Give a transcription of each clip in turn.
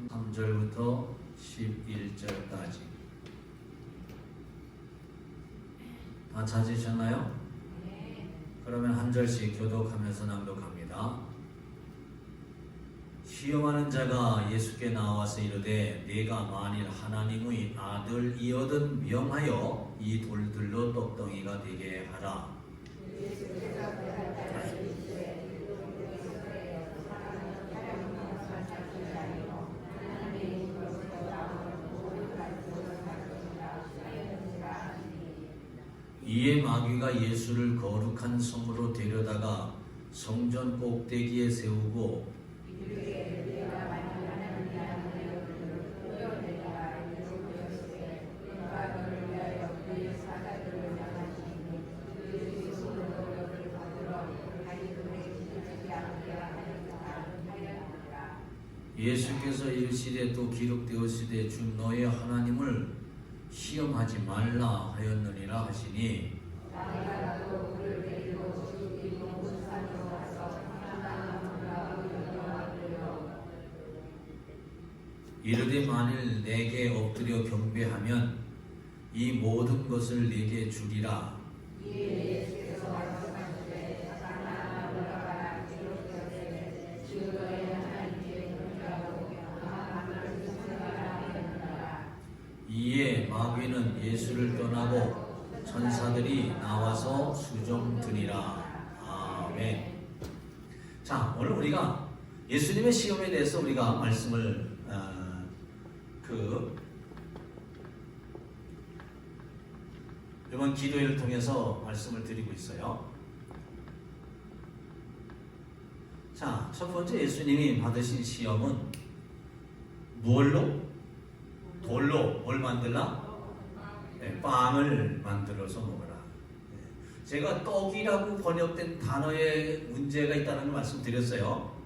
3절부터 11절까지 다 찾으셨나요? 그러면 한 절씩 교독하면서 낭독합니다. 시험하는 자가 예수께 나와서 이르되 네가 만일 하나님의 아들이거든 명하여 이 돌들로 떡덩이가 되게 하라. 이에 마귀가 예수를 거룩한 성으로 데려다가 성전 꼭대기에 세우고 예수께서 이르시되 또 기록되었으되 주 너의 하나님을 시험하지 말라 하였느니라 하시니 이르되 만일 내게 엎드려 경배하면 이 모든 것을 내게 주리라. 이에 마귀는 예수를 떠나고 천사들이 나와서 수종드리라. 아멘. 자, 오늘 우리가 예수님의 시험에 대해서 우리가 말씀을 이번 기도회를 통해서 말씀을 드리고 있어요. 자, 첫 번째 예수님이 받으신 시험은 무엇로? 돌로 뭘 만들라? 네, 빵을 만들어서 먹어라. 네. 제가 떡이라고 번역된 단어에 문제가 있다는 걸 말씀드렸어요.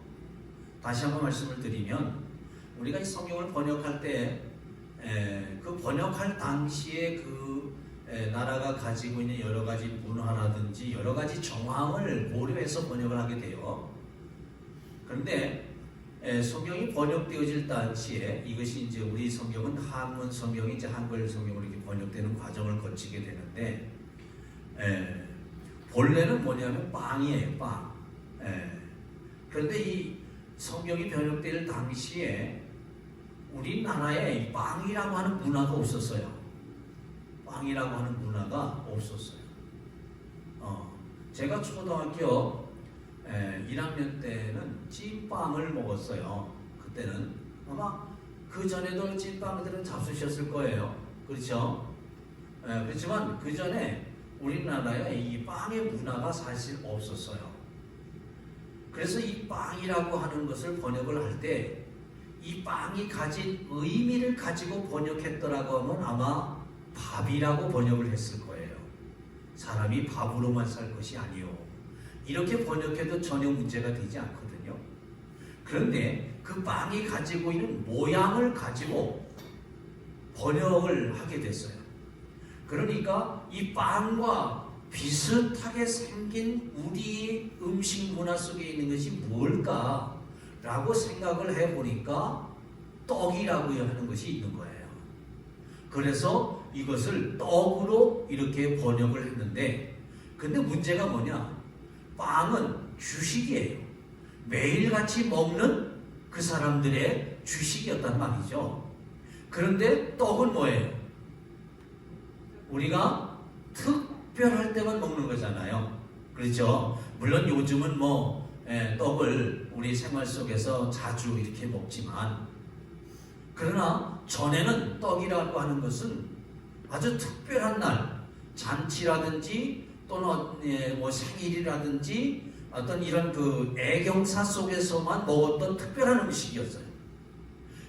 다시 한번 말씀을 드리면 우리가 이 성경을 번역할 때 그 번역할 당시에 그 나라가 가지고 있는 여러 가지 문화라든지 여러 가지 정황을 고려해서 번역을 하게 돼요. 그런데 성경이 번역되어질 당시에 이것이 이제 우리 성경은 한문 성경이 이제 한글 성경으로 이렇게 번역되는 과정을 거치게 되는데 본래는 뭐냐면 빵이에요, 빵. 그런데 이 성경이 번역될 당시에 우리나라에 빵이라고 하는 문화가 없었어요. 빵이라고 하는 문화가 없었어요. 제가 초등학교 1학년 때는 찐빵을 먹었어요. 그때는 아마 그 전에도 찐빵들은 잡수셨을 거예요. 그렇죠? 그렇지만 그 전에 우리나라에 이 빵의 문화가 사실 없었어요. 그래서 이 빵이라고 하는 것을 번역을 할 때 이 빵이 가진 의미를 가지고 번역했더라고 하면 아마 밥이라고 번역을 했을 거예요. 사람이 밥으로만 살 것이 아니요. 이렇게 번역해도 전혀 문제가 되지 않거든요. 그런데 그 빵이 가지고 있는 모양을 가지고 번역을 하게 됐어요. 그러니까 이 빵과 비슷하게 생긴 우리 음식 문화 속에 있는 것이 뭘까? 라고 생각을 해보니까 떡이라고 하는 것이 있는 거예요. 그래서 이것을 떡으로 이렇게 번역을 했는데 근데 문제가 뭐냐? 빵은 주식이에요. 매일같이 먹는 그 사람들의 주식이었단 말이죠. 그런데 떡은 뭐예요? 우리가 특별할 때만 먹는 거잖아요. 그렇죠? 물론 요즘은 떡을 우리 생활 속에서 자주 이렇게 먹지만 그러나 전에는 떡이라고 하는 것은 아주 특별한 날, 잔치라든지 또는 생일이라든지 어떤 이런 그 애경사 속에서만 먹었던 특별한 음식이었어요.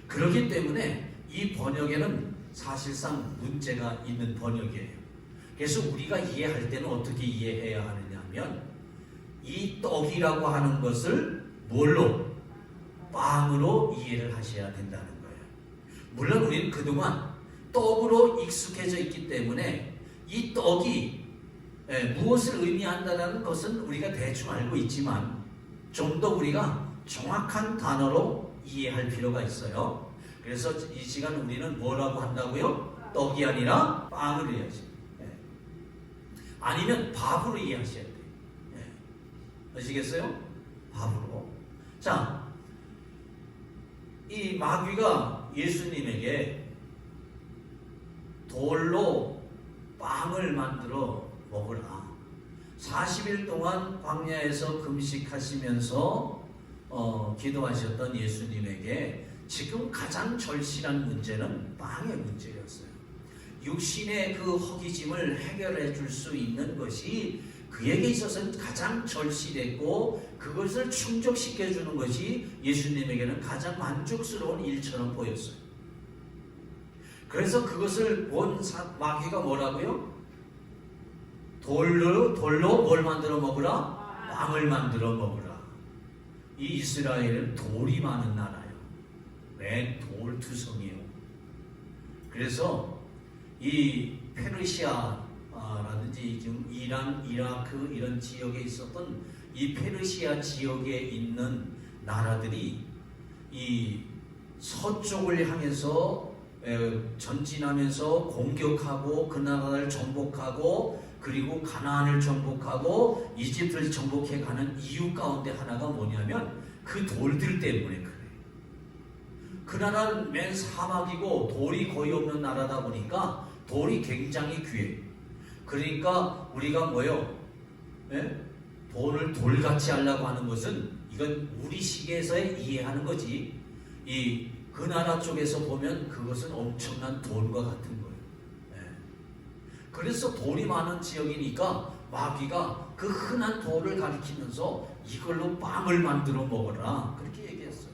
그렇기 때문에 이 번역에는 사실상 문제가 있는 번역이에요. 그래서 우리가 이해할 때는 어떻게 이해해야 하느냐 하면 이 떡이라고 하는 것을 뭘로? 빵으로 이해를 하셔야 된다는 거예요. 물론 우리는 그동안 떡으로 익숙해져 있기 때문에 이 떡이 무엇을 의미한다는 것은 우리가 대충 알고 있지만 좀 더 우리가 정확한 단어로 이해할 필요가 있어요. 그래서 이 시간 우리는 뭐라고 한다고요? 떡이 아니라 빵을 해야지. 아니면 밥으로 이해하셔야 돼요. 아시겠어요? 밥으로. 자, 이 마귀가 예수님에게 돌로 빵을 만들어 먹으라. 40일 동안 광야에서 금식하시면서 기도하셨던 예수님에게 지금 가장 절실한 문제는 빵의 문제였어요. 육신의 그 허기짐을 해결해 줄 수 있는 것이 그에게 있어서는 가장 절실했고 그것을 충족시켜 주는 것이 예수님에게는 가장 만족스러운 일처럼 보였어요. 그래서 그것을 본 마귀가 뭐라고요? 돌로 뭘 만들어 먹으라? 빵을 만들어 먹으라. 이 이스라엘은 돌이 많은 나라예요. 왜 돌투성이에요. 그래서 이 페르시아라든지 지금 이란, 이라크 이런 지역에 있었던 이 페르시아 지역에 있는 나라들이 이 서쪽을 향해서 전진하면서 공격하고 그 나라를 정복하고 그리고 가나안을 정복하고 이집트를 정복해 가는 이유 가운데 하나가 뭐냐면 그 돌들 때문에 그래요. 그 나라는 맨 사막이고 돌이 거의 없는 나라다 보니까 돌이 굉장히 귀해요. 그러니까 우리가 뭐요? 돈을 돌같이 하려고 하는 것은 이건 우리 시기에서 이해하는 거지. 그 나라 쪽에서 보면 그것은 엄청난 돈과 같은 거예요. 그래서 돌이 많은 지역이니까 마귀가 그 흔한 돌을 가리키면서 이걸로 빵을 만들어 먹어라 그렇게 얘기했어요.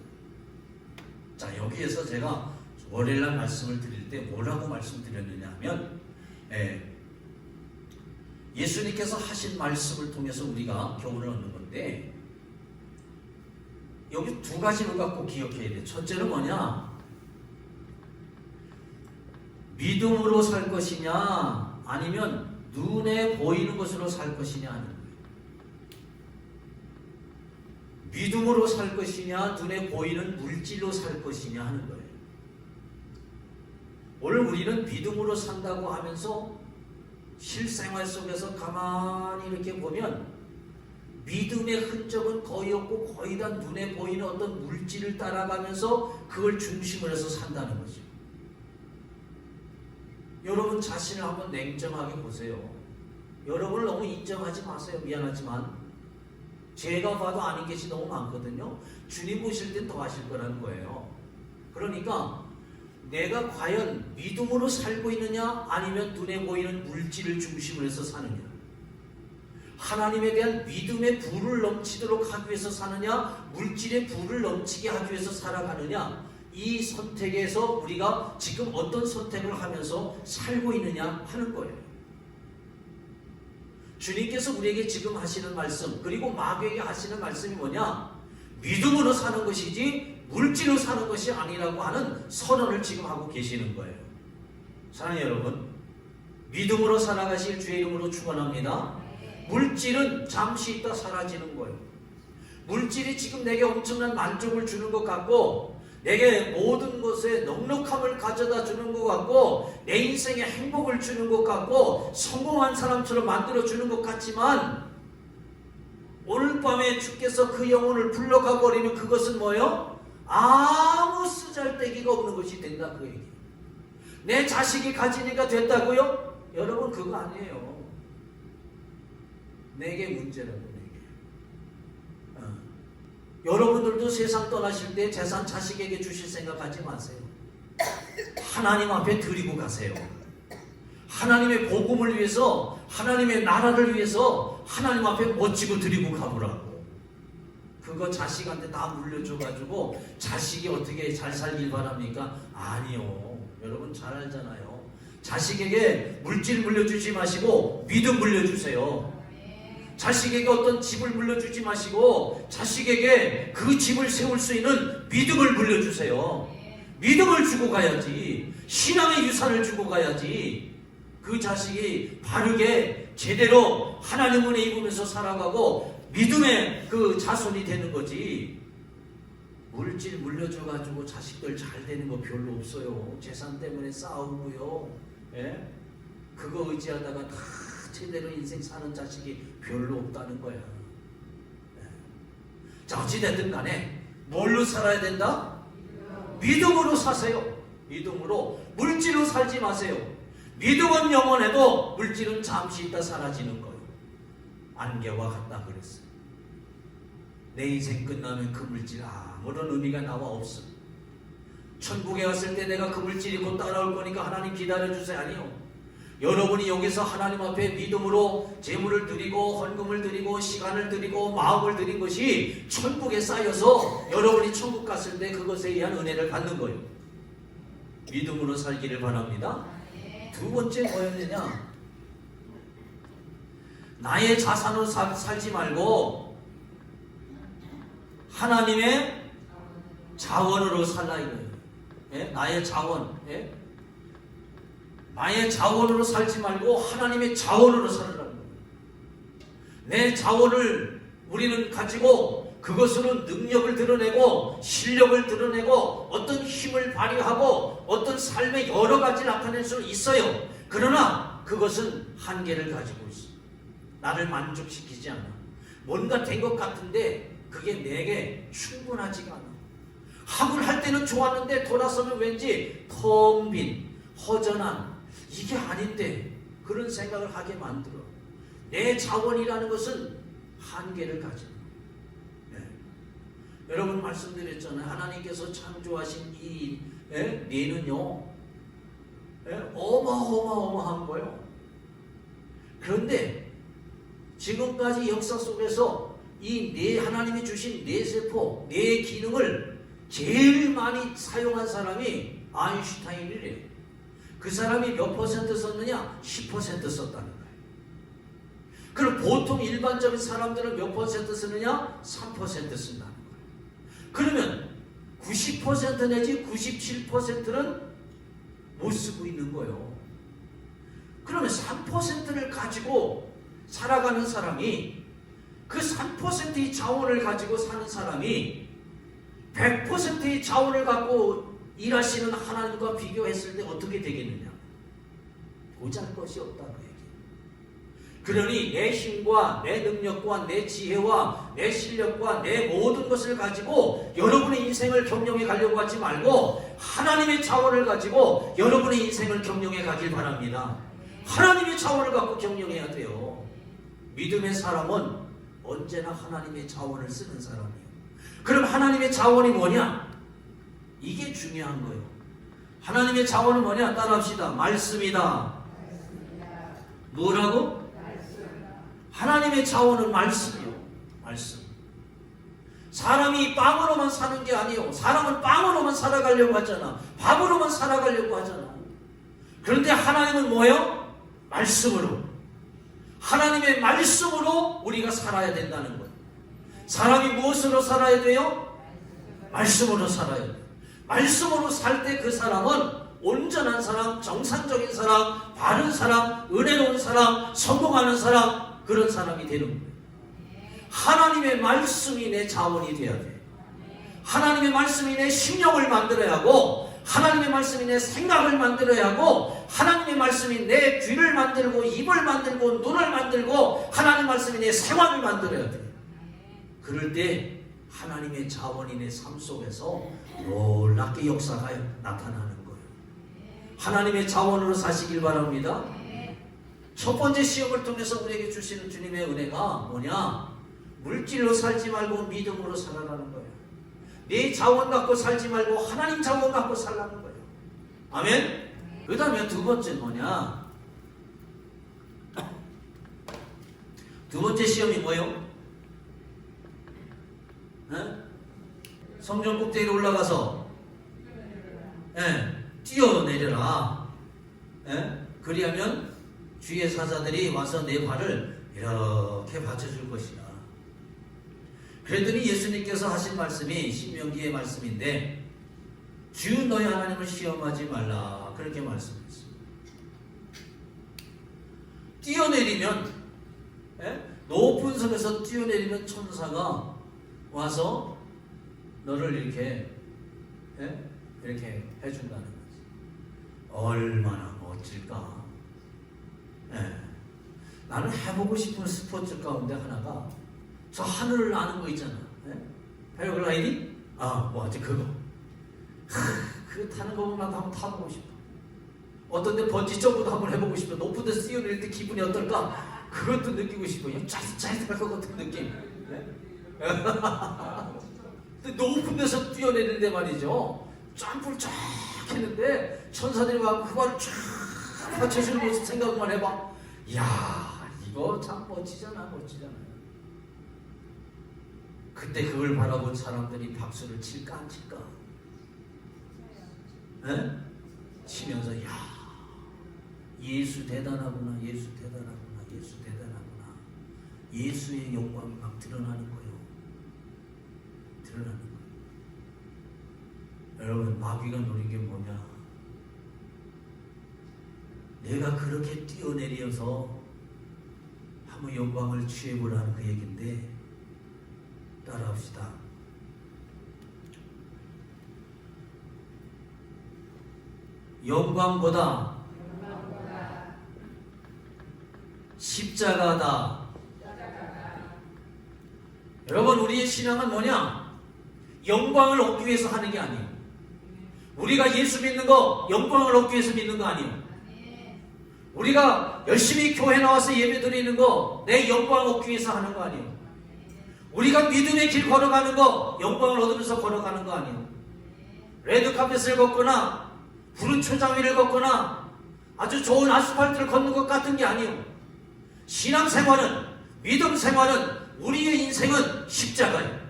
자, 여기에서 제가 월요일날 말씀을 드릴 때 뭐라고 말씀드렸느냐 하면 예수님께서 하신 말씀을 통해서 우리가 교훈을 얻는 건데 여기 두 가지를 갖고 기억해야 돼요. 첫째는 뭐냐? 믿음으로 살 것이냐 아니면 눈에 보이는 것으로 살 것이냐 하는 거예요. 믿음으로 살 것이냐 눈에 보이는 물질로 살 것이냐 하는 거예요. 오늘 우리는 믿음으로 산다고 하면서 실생활 속에서 가만히 이렇게 보면 믿음의 흔적은 거의 없고 거의 다 눈에 보이는 어떤 물질을 따라가면서 그걸 중심으로 해서 산다는 거죠. 여러분 자신을 한번 냉정하게 보세요. 여러분을 너무 인정하지 마세요. 미안하지만 제가 봐도 아닌 것이 너무 많거든요. 주님 보실 땐 더 하실 거라는 거예요. 그러니까 내가 과연 믿음으로 살고 있느냐 아니면 눈에 보이는 물질을 중심으로 해서 사느냐, 하나님에 대한 믿음의 불을 넘치도록 하기 위해서 사느냐 물질의 불을 넘치게 하기 위해서 살아가느냐, 이 선택에서 우리가 지금 어떤 선택을 하면서 살고 있느냐 하는 거예요. 주님께서 우리에게 지금 하시는 말씀 그리고 마귀에게 하시는 말씀이 뭐냐? 믿음으로 사는 것이지 물질로 사는 것이 아니라고 하는 선언을 지금 하고 계시는 거예요. 사랑하는 여러분, 믿음으로 살아가실 주의 이름으로 축원합니다. 물질은 잠시 있다 사라지는 거예요. 물질이 지금 내게 엄청난 만족을 주는 것 같고 내게 모든 것에 넉넉함을 가져다 주는 것 같고 내 인생에 행복을 주는 것 같고 성공한 사람처럼 만들어 주는 것 같지만 오늘 밤에 주께서 그 영혼을 불러가 버리면 그것은 뭐예요? 아무 쓰잘데기가 없는 것이 된다 그 얘기예요. 내 자식이 가지니까 됐다고요? 여러분 그거 아니에요. 내게 문제라고 내게. 여러분들도 세상 떠나실 때 재산 자식에게 주실 생각하지 마세요. 하나님 앞에 드리고 가세요. 하나님의 복음을 위해서 하나님의 나라를 위해서 하나님 앞에 멋지고 드리고 가보라고. 그거 자식한테 다 물려줘가지고 자식이 어떻게 잘 살길 바랍니까? 아니요. 여러분 잘 알잖아요. 자식에게 물질 물려주지 마시고 믿음 물려주세요. 자식에게 어떤 집을 물려주지 마시고 자식에게 그 집을 세울 수 있는 믿음을 물려주세요. 믿음을 주고 가야지. 신앙의 유산을 주고 가야지. 그 자식이 바르게 제대로 하나님 은혜 입으면서 살아가고 믿음의 그 자손이 되는 거지. 물질 물려줘가지고 자식들 잘 되는 거 별로 없어요. 재산 때문에 싸우고요. 예? 그거 의지하다가 다 제대로 인생 사는 자식이 별로 없다는 거야. 예. 자, 어찌됐든 간에 뭘로 살아야 된다? 믿음으로 사세요. 믿음으로. 물질로 살지 마세요. 믿음은 영원해도 물질은 잠시 있다 사라지는 거예요. 안개와 같다 그랬어요. 내 인생 끝나면 그 물질 아무런 의미가 나와 없어. 천국에 갔을 때 내가 그 물질이 곧 따라올 거니까 하나님 기다려주세요. 아니요. 여러분이 여기서 하나님 앞에 믿음으로 재물을 드리고 헌금을 드리고 시간을 드리고 마음을 드린 것이 천국에 쌓여서 여러분이 천국 갔을 때 그것에 의한 은혜를 받는 거예요. 믿음으로 살기를 바랍니다. 두 번째 뭐였느냐? 나의 자산으로 살지 말고 하나님의 자원으로 살라 이거예요. 예? 나의 자원. 예? 나의 자원으로 살지 말고 하나님의 자원으로 살라는 거예요. 내 자원을 우리는 가지고 그것으로 능력을 드러내고 실력을 드러내고 어떤 힘을 발휘하고 어떤 삶의 여러 가지를 나타낼 수 있어요. 그러나 그것은 한계를 가지고 있어. 나를 만족시키지 않아. 뭔가 된 것 같은데 그게 내게 충분하지가 않아. 학을 할 때는 좋았는데 돌아서면 왠지 텅 빈 허전한 이게 아닌데 그런 생각을 하게 만들어. 내 자원이라는 것은 한계를 가져. 네. 여러분 말씀드렸잖아요. 하나님께서 창조하신 이 뇌는요 어마어마한 거예요. 그런데 지금까지 역사 속에서 이 뇌 하나님이 주신 뇌세포, 뇌 기능을 제일 많이 사용한 사람이 아인슈타인이래요. 그 사람이 몇 퍼센트 썼느냐? 10% 썼다는 거예요. 그럼 보통 일반적인 사람들은 몇 퍼센트 쓰느냐? 3% 쓴다는 거예요. 그러면 90% 내지 97%는 못 쓰고 있는 거예요. 그러면 3%를 가지고 살아가는 사람이 그 3%의 자원을 가지고 사는 사람이 100%의 자원을 갖고 일하시는 하나님과 비교했을 때 어떻게 되겠느냐? 보잘것이 없다는 얘기예요. 그러니 내 힘과 내 능력과 내 지혜와 내 실력과 내 모든 것을 가지고 여러분의 인생을 경영해 가려고 하지 말고 하나님의 자원을 가지고 여러분의 인생을 경영해 가길 바랍니다. 하나님의 자원을 갖고 경영해야 돼요. 믿음의 사람은 언제나 하나님의 자원을 쓰는 사람이에요. 그럼 하나님의 자원이 뭐냐? 이게 중요한 거예요. 하나님의 자원은 뭐냐? 따라합시다. 말씀이다. 뭐라고? 하나님의 자원은 말씀이요. 말씀. 사람이 빵으로만 사는 게 아니에요. 사람은 빵으로만 살아가려고 하잖아. 밥으로만 살아가려고 하잖아. 그런데 하나님은 뭐예요? 말씀으로. 하나님의 말씀으로 우리가 살아야 된다는 거예요. 사람이 무엇으로 살아야 돼요? 말씀으로 살아야 돼요. 말씀으로 살 때 그 사람은 온전한 사람, 정상적인 사람, 바른 사람, 은혜로운 사람, 성공하는 사람, 그런 사람이 되는 거예요. 하나님의 말씀이 내 자원이 되어야 돼요. 하나님의 말씀이 내 심령을 만들어야 하고 하나님의 말씀이 내 생각을 만들어야 하고 하나님의 말씀이 내 귀를 만들고 입을 만들고 눈을 만들고 하나님의 말씀이 내 생활을 만들어야 돼요. 그럴 때 하나님의 자원이 내 삶 속에서 놀랍게 역사가 나타나는 거예요. 하나님의 자원으로 사시길 바랍니다. 첫 번째 시험을 통해서 우리에게 주시는 주님의 은혜가 뭐냐? 물질로 살지 말고 믿음으로 살아가는 거예요. 내 자원 갖고 살지 말고 하나님 자원 갖고 살라는 거예요. 아멘? 그 다음에 두 번째 뭐냐? 두 번째 시험이 뭐예요? 성전 꼭대기에 올라가서 뛰어내려라. 그리하면 주의 사자들이 와서 내 발을 이렇게 받쳐줄 것이다. 그랬더니 예수님께서 하신 말씀이 신명기의 말씀인데 주 너희 하나님을 시험하지 말라 그렇게 말씀했어요. 뛰어내리면 높은 섬에서 뛰어내리면 천사가 와서 너를 이렇게 이렇게 해준다는 거지. 얼마나 멋질까. 나는 해보고 싶은 스포츠 가운데 하나가 저 하늘을 나는 거 있잖아. 패러글라이딩? 맞아, 그거. 그거 타는 거 보면 나도 한번 타보고 싶어. 어떤 데 번지 점프도 한번 해보고 싶어. 높은 데서 뛰어내릴 때 기분이 어떨까? 그것도 느끼고 싶어. 짜릿짜릿할 것 같은 느낌. 높은 데서 뛰어내리는데 말이죠. 점프를 쫙 했는데 천사들이 막 그 발을 쫙 받쳐주는 모습 생각만 해봐. 이야, 이거 참 멋지잖아. 그때 그걸 바라본 사람들이 박수를 칠까 안 칠까? 치면서 예수 대단하구나. 예수의 영광이 막 드러나는 거예요. 여러분, 마귀가 노린 게 뭐냐? 내가 그렇게 뛰어내려서 한번 영광을 취해보라는 그 얘기인데, 따라합시다. 영광보다 십자가다. 여러분, 우리의 신앙은 뭐냐? 영광을 얻기 위해서 하는 게 아니에요. 우리가 예수 믿는 거 영광을 얻기 위해서 믿는 거 아니에요. 우리가 열심히 교회 나와서 예배 드리는 거 내 영광을 얻기 위해서 하는 거 아니에요. 우리가 믿음의 길 걸어가는 거 영광을 얻으면서 걸어가는 거 아니에요. 레드카펫을 걷거나 푸른 초장 위를 걷거나 아주 좋은 아스팔트를 걷는 것 같은 게 아니에요. 신앙생활은, 믿음 생활은, 우리의 인생은 십자가예요.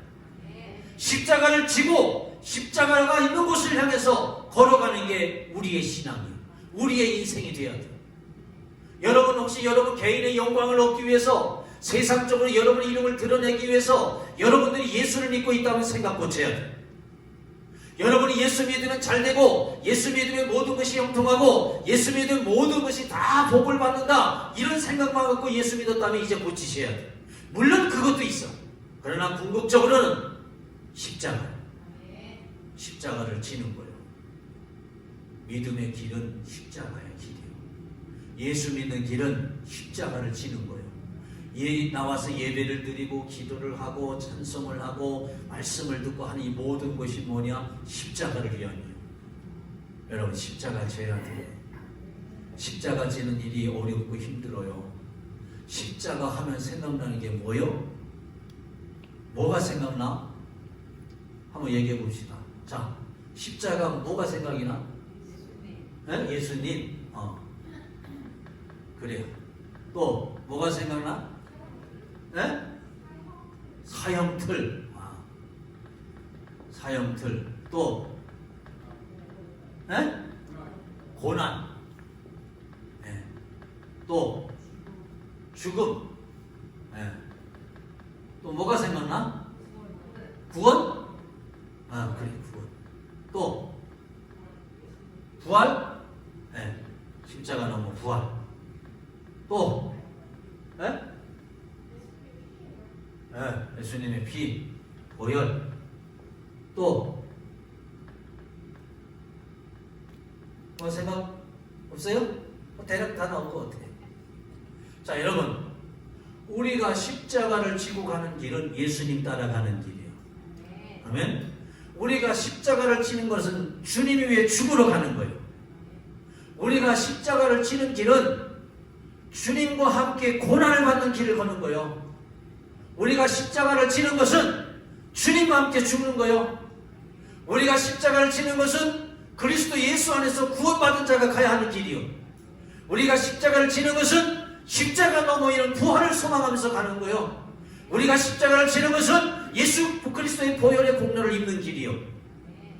십자가를 지고 십자가가 있는 곳을 향해서 걸어가는 게 우리의 신앙이에요. 우리의 인생이 되어야 돼요. 여러분, 혹시 여러분 개인의 영광을 얻기 위해서, 세상적으로 여러분의 이름을 드러내기 위해서 여러분들이 예수를 믿고 있다면 생각 고쳐야 돼요. 여러분이 예수 믿으면 잘되고, 예수 믿으면 모든 것이 형통하고, 예수 믿으면 모든 것이 다 복을 받는다, 이런 생각만 갖고 예수 믿었다면 이제 고치셔야 돼요. 물론 그것도 있어. 그러나 궁극적으로는 십자가를 지는 거예요. 믿음의 길은 십자가의 길이에요. 예수 믿는 길은 십자가를 지는 거예요. 나와서 예배를 드리고 기도를 하고 찬송을 하고 말씀을 듣고 하는 이 모든 것이 뭐냐? 십자가를 위함이에요. 여러분, 십자가 져야 돼요. 십자가 지는 일이 어렵고 힘들어요. 십자가 하면 생각나는 게 뭐요? 뭐가 생각나? 한번 얘기해 봅시다. 자, 십자가 뭐가 생각이 나? 예수님. 그래요. 또 뭐가 생각나? 사형틀. 사형틀. 또 고난. 또 죽음. 또 뭐가 생각나? 구원? 그래, 구원. 또 부활? 십자가 넘어 부활. 또 예수님의 피, 보혈. 또 뭐 생각 없어요? 대략 다 나온 것 같아요. 자, 여러분, 우리가 십자가를 지고 가는 길은 예수님 따라가는 길이에요. 아멘. 우리가 십자가를 지는 것은 주님이 위해 죽으러 가는 거예요. 우리가 십자가를 지는 길은 주님과 함께 고난을 받는 길을 걷는 거예요. 우리가 십자가를 지는 것은 주님과 함께 죽는 거예요. 우리가 십자가를 지는 것은 그리스도 예수 안에서 구원받은 자가 가야 하는 길이요. 우리가 십자가를 지는 것은 십자가 넘어 이런 부활을 소망하면서 가는 거예요. 우리가 십자가를 지는 것은 예수 그리스도의 보혈의 공로를 입는 길이요.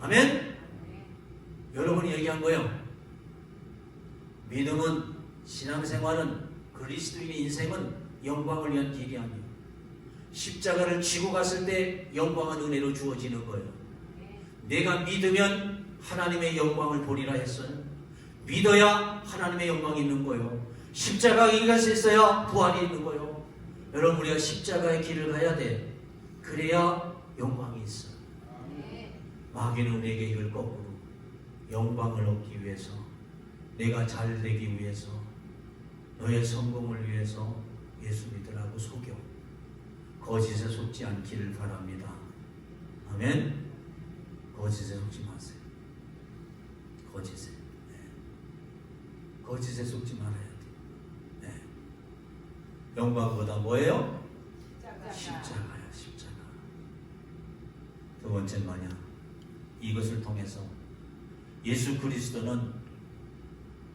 아멘. 여러분이 얘기한 거예요. 믿음은, 신앙생활은, 그리스도인의 인생은 영광을 위한 길이 아니에요. 십자가를 지고 갔을 때 영광은 은혜로 주어지는 거예요. 내가 믿으면 하나님의 영광을 보리라 했어요. 믿어야 하나님의 영광이 있는 거예요. 십자가 이것이 있어야 부활이 있는 거예요. 여러분, 우리가 십자가의 길을 가야 돼. 그래야 영광이 있어요. 마귀는 우리에게 이걸 거꾸로 영광을 얻기 위해서, 내가 잘 되기 위해서, 너의 성공을 위해서 예수 믿으라고 속여. 거짓에 속지 않기를 바랍니다. 아멘. 거짓에 속지 마세요. 거짓에. 거짓에 속지 말아야 돼. 영광보다 뭐예요? 십자가야, 십자가. 두 번째 뭐냐? 이것을 통해서 예수 그리스도는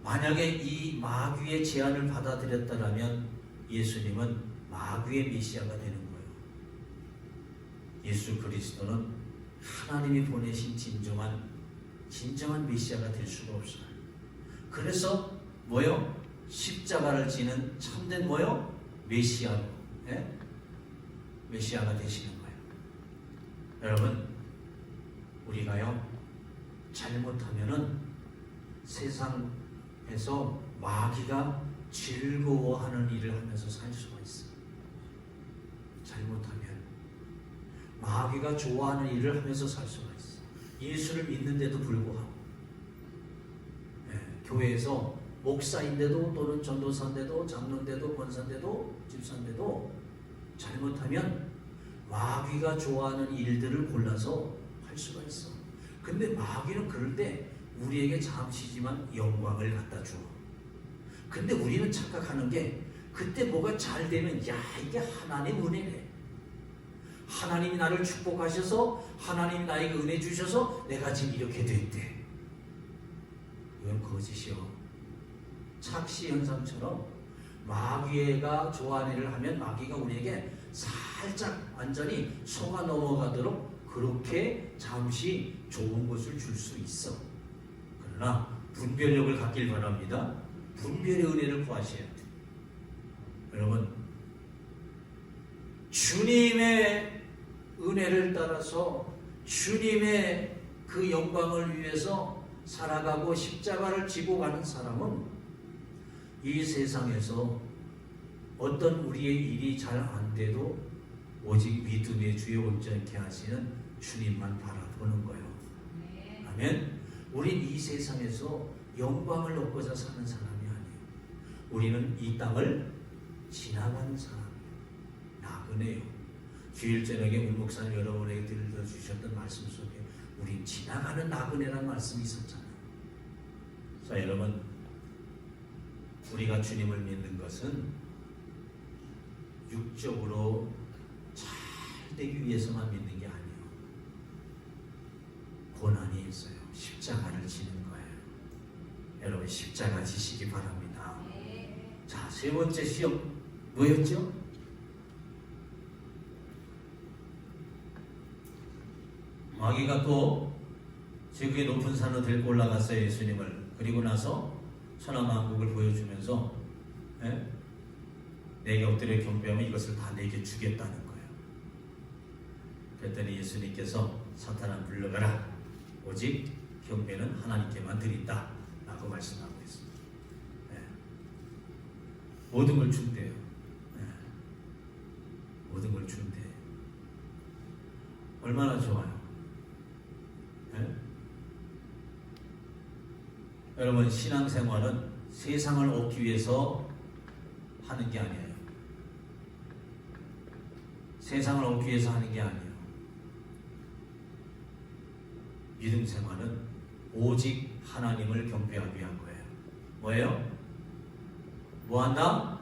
만약에 이 마귀의 제안을 받아들였다면 예수님은 마귀의 메시아가 되는 거예요. 예수 그리스도는 하나님이 보내신 진정한 메시아가 될 수가 없어요. 그래서 뭐요? 십자가를 지는 참된 뭐요? 메시아로, 메시아가 되시는 거예요. 여러분, 우리가요 잘못하면은 세상에서 마귀가 즐거워하는 일을 하면서 살 수가 있어요. 잘못하면 마귀가 좋아하는 일을 하면서 살 수가 있어요. 예수를 믿는데도 불구하고, 교회에서 목사인데도 또는 전도사인데도 장로인데도 권사인데도 집사인데도 잘못하면 마귀가 좋아하는 일들을 골라서 할 수가 있어. 근데 마귀는 그럴 때 우리에게 잠시지만 영광을 갖다 줘. 근데 우리는 착각하는 게 그때 뭐가 잘 되면 야 이게 하나님 은혜네. 하나님이 나를 축복하셔서 하나님이 나에게 은혜 주셔서 내가 지금 이렇게 됐대. 이건 거짓이요. 착시 현상처럼 마귀가 좋아하는 일을 하면 마귀가 우리에게 살짝 완전히 속아 넘어가도록 그렇게 잠시 좋은 것을 줄 수 있어. 그러나 분별력을 갖길 바랍니다. 분별의 은혜를 구하셔야 돼요. 여러분, 주님의 은혜를 따라서 주님의 그 영광을 위해서 살아가고 십자가를 지고 가는 사람은 이 세상에서 어떤 우리의 일이 잘 안 돼도 오직 믿음의 주에 온전케 하시는 주님만 바라보는 거예요. 아멘. 우린 이 세상에서 영광을 얻고자 사는 사람이 아니에요. 우리는 이 땅을 지나가는 사람이에요. 나그네요. 주일 저녁에 문 목사님 여러분에게 들려주셨던 말씀 속에 우린 지나가는 나그네라는 말씀이 있었잖아요. 자, 여러분, 우리가 주님을 믿는 것은 육적으로 잘 되기 위해서만 믿는 게 아니에요. 고난이 있어요. 십자가를 지는 거예요. 여러분, 십자가 지시기 바랍니다. 자, 세 번째 시험 뭐였죠? 마귀가 또 지극히 높은 산으로 데리고 올라갔어요. 예수님을. 그리고 나서 천하만국을 보여주면서 내게 엎드려 경배하면 이것을 다 내게 주겠다는 거예요. 그랬더니 예수님께서 사탄아 물러가라. 오직 경배는 하나님께만 드린다 라고 말씀하고 있습니다. 모든 걸 준대요. 모든 걸 준대. 얼마나 좋아요. 여러분, 신앙생활은 세상을 얻기 위해서 하는 게 아니에요. 세상을 얻기 위해서 하는 게 아니에요. 믿음 생활은 오직 하나님을 경배하기 위한 거예요. 뭐예요? 뭐 한다?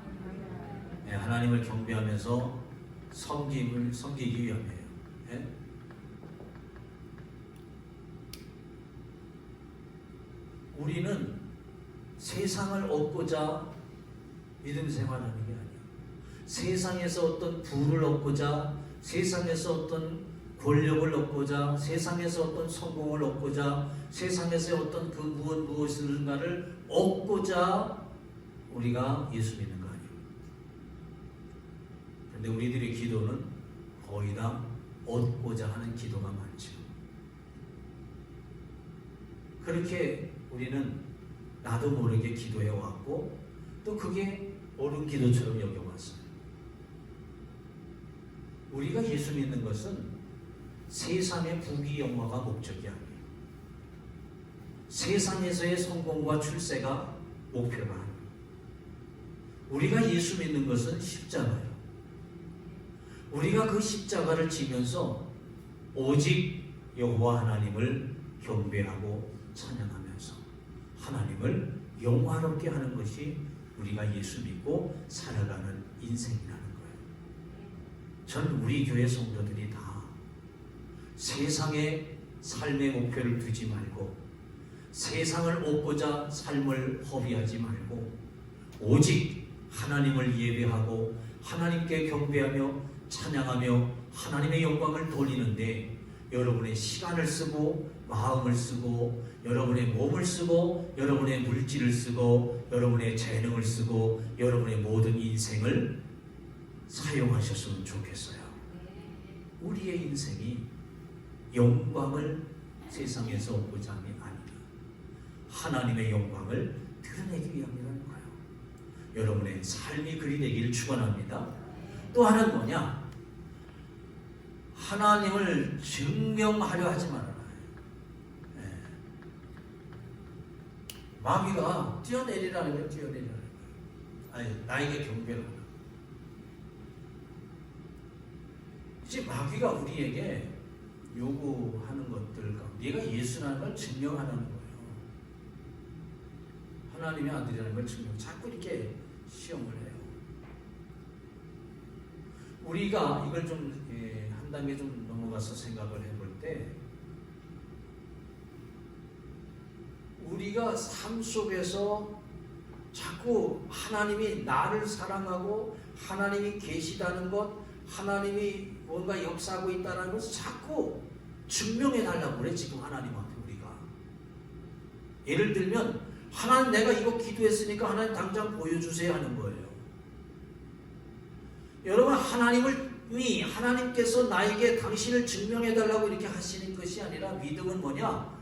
하나님을 경배하면서 섬기기 위함이에요. 우리는 세상을 얻고자 믿음 생활하는 게 아니에요. 세상에서 어떤 부를 얻고자, 세상에서 어떤 권력을 얻고자, 세상에서 어떤 성공을 얻고자, 세상에서 어떤 그 무엇인가를 얻고자 우리가 예수 믿는 거 아니에요. 그런데 우리들의 기도는 거의 다 얻고자 하는 기도가 많죠. 그렇게 우리는 나도 모르게 기도해 왔고 또 그게 옳은 기도처럼 여겨왔어요. 우리가 예수 믿는 것은 세상의 부귀 영화가 목적이 아니에요. 세상에서의 성공과 출세가 목표가 아니에요. 우리가 예수 믿는 것은 십자가예요. 우리가 그 십자가를 지면서 오직 여호와 하나님을 경배하고 찬양하면서 하나님을 영화롭게 하는 것이 우리가 예수 믿고 살아가는 인생이라는 거예요. 전 우리 교회 성도들이 다 세상의 삶의 목표를 두지 말고 세상을 얻고자 삶을 허비하지 말고 오직 하나님을 예배하고 하나님께 경배하며 찬양하며 하나님의 영광을 돌리는데 여러분의 시간을 쓰고 마음을 쓰고 여러분의 몸을 쓰고 여러분의 물질을 쓰고 여러분의 재능을 쓰고 여러분의 모든 인생을 사용하셨으면 좋겠어요. 우리의 인생이 영광을 세상에서 얻고자 함이 아니라 하나님의 영광을 드러내기 위함이라는 거예요. 여러분의 삶이 그리 되기를 축원합니다. 또 하나는 뭐냐? 하나님을 증명하려 하지 말아라. 마귀가 뛰어내리라는 거예요. 뛰어내리라는 거예요. 아니, 나에게 경배를 하라. 이제 마귀가 우리에게 요구하는 것들 가운데 얘가 예수라는 걸 증명하라는 거예요. 하나님의 아들이라는 걸 증명. 자꾸 이렇게 시험을 해요. 우리가 이걸 좀 한 단계 좀 넘어가서 생각을 해볼 때 우리가 삶 속에서 자꾸 하나님이 나를 사랑하고 하나님이 계시다는 것, 하나님이 뭔가 역사하고 있다는 것을 자꾸 증명해 달라고 그래. 지금 하나님한테 우리가 예를 들면 하나님 내가 이거 기도했으니까 하나님 당장 보여주세요 하는 거예요. 여러분 하나님께서 나에게 당신을 증명해 달라고 이렇게 하시는 것이 아니라 믿음은 뭐냐?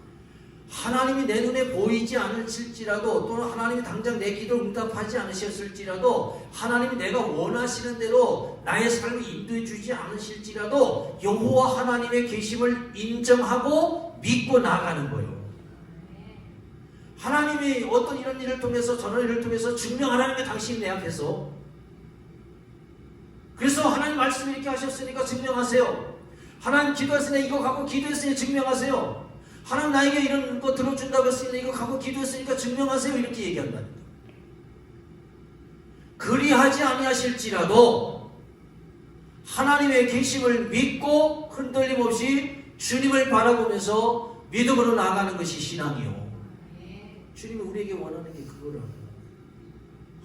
하나님이 내 눈에 보이지 않으실지라도 또는 하나님이 당장 내 기도를 응답하지 않으셨을지라도 하나님이 내가 원하시는 대로 나의 삶을 인도해 주지 않으실지라도 여호와 하나님의 계심을 인정하고 믿고 나아가는 거예요. 하나님이 어떤 이런 일을 통해서 저런 일을 통해서 증명하라는 게 당신이 내 앞에서 그래서 하나님 말씀을 이렇게 하셨으니까 증명하세요. 하나님 기도했으니 이거 갖고 기도했으니 증명하세요. 하나님 나에게 이런 거 들어준다고 했으니 이거 갖고 기도했으니까 증명하세요. 이렇게 얘기한다는 거예요. 그리하지 아니하실지라도 하나님의 계심을 믿고 흔들림 없이 주님을 바라보면서 믿음으로 나아가는 것이 신앙이요. 주님이 우리에게 원하는 게 그거라고.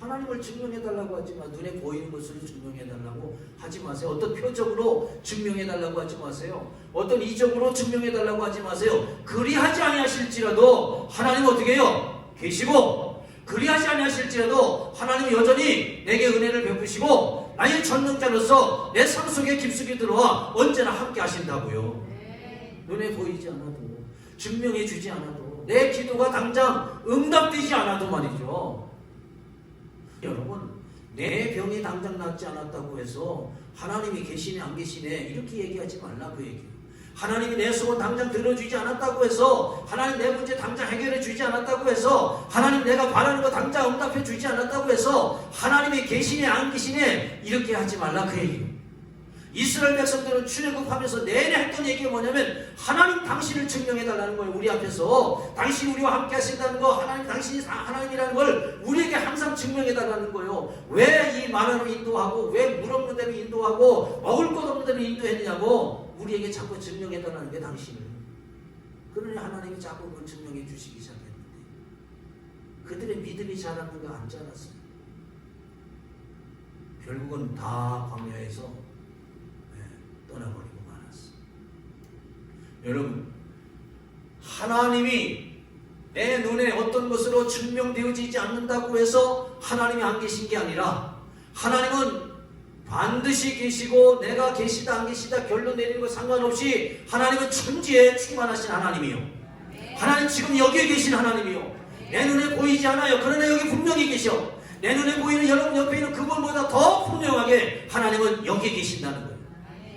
하나님을 증명해달라고 하지 마. 눈에 보이는 것으로 증명해달라고 하지 마세요. 어떤 표적으로 증명해달라고 하지 마세요. 어떤 이적으로 증명해달라고 하지 마세요. 그리하지 아니하실지라도 하나님 어떻게 해요? 계시고 그리하지 아니하실지라도 하나님 여전히 내게 은혜를 베푸시고 나의 전능자로서 내 삶 속에 깊숙이 들어와 언제나 함께 하신다고요. 눈에 보이지 않아도 증명해 주지 않아도 내 기도가 당장 응답되지 않아도 말이죠. 여러분 내 병이 당장 낫지 않았다고 해서 하나님이 계시네 안 계시네 이렇게 얘기하지 말라 그 얘기예요. 하나님이 내 소원 당장 들어주지 않았다고 해서 하나님 내 문제 당장 해결해 주지 않았다고 해서 하나님 내가 바라는 거 당장 응답해 주지 않았다고 해서 하나님이 계시네 안 계시네 이렇게 하지 말라 그 얘기예요. 이스라엘 백성들은 출애굽하면서 내내 했던 얘기가 뭐냐면 하나님 당신을 증명해달라는 거예요. 우리 앞에서 당신이 우리와 함께 하신다는 거 하나님 당신이 하나님이라는 걸 우리에게 항상 증명해달라는 거예요. 왜 이 말하는 인도하고 왜 물 없는 대로 인도하고 먹을 것 없는 대로 인도했느냐고 우리에게 자꾸 증명해달라는 게 당신을. 그러니 하나님이 자꾸 그걸 증명해 주시기 시작했는데 그들의 믿음이 자랐는가 안 자랐어요. 결국은 다 광야에서 떠나버리고 말았어. 여러분 하나님이 내 눈에 어떤 것으로 증명되어지지 않는다고 해서 하나님이 안 계신 게 아니라 하나님은 반드시 계시고 내가 계시다 안 계시다 결론 내리는 것 상관없이 하나님은 천지에 충만하신 하나님이요. 하나님 지금 여기에 계신 하나님이요. 내 눈에 보이지 않아요. 그러나 여기 분명히 계셔. 내 눈에 보이는 여러분 옆에 있는 그분보다 더 분명하게 하나님은 여기에 계신다는 거예요.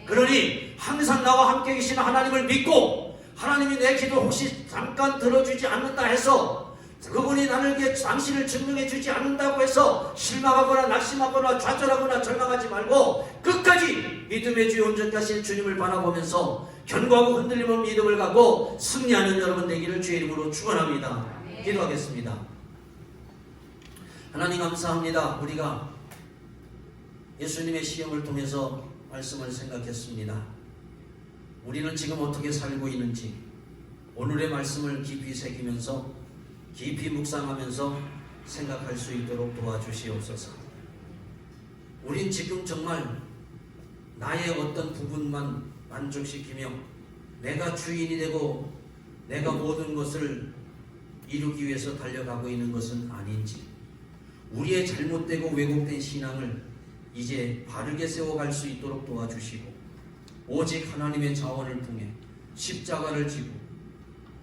그러니 항상 나와 함께 계시는 하나님을 믿고 하나님이 내 기도 혹시 잠깐 들어주지 않는다 해서 그분이 나에게 당신을 증명해 주지 않는다고 해서 실망하거나 낙심하거나 좌절하거나 절망하지 말고 끝까지 믿음의 주의 온전하신 주님을 바라보면서 견고하고 흔들림 없는 믿음을 갖고 승리하는 여러분 되기를 주의 이름으로 축원합니다. 기도하겠습니다. 하나님 감사합니다. 우리가 예수님의 시험을 통해서 말씀을 생각했습니다. 우리는 지금 어떻게 살고 있는지 오늘의 말씀을 깊이 새기면서 깊이 묵상하면서 생각할 수 있도록 도와주시옵소서. 우린 지금 정말 나의 어떤 부분만 만족시키며 내가 주인이 되고 내가 모든 것을 이루기 위해서 달려가고 있는 것은 아닌지, 우리의 잘못되고 왜곡된 신앙을 이제 바르게 세워갈 수 있도록 도와주시고 오직 하나님의 자원을 통해 십자가를 지고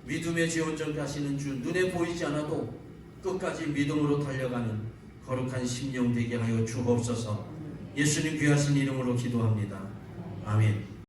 믿음의 주 온전케 하시는 주, 눈에 보이지 않아도 끝까지 믿음으로 달려가는 거룩한 심령 되게 하여 주옵소서. 예수님 귀하신 이름으로 기도합니다. 아멘.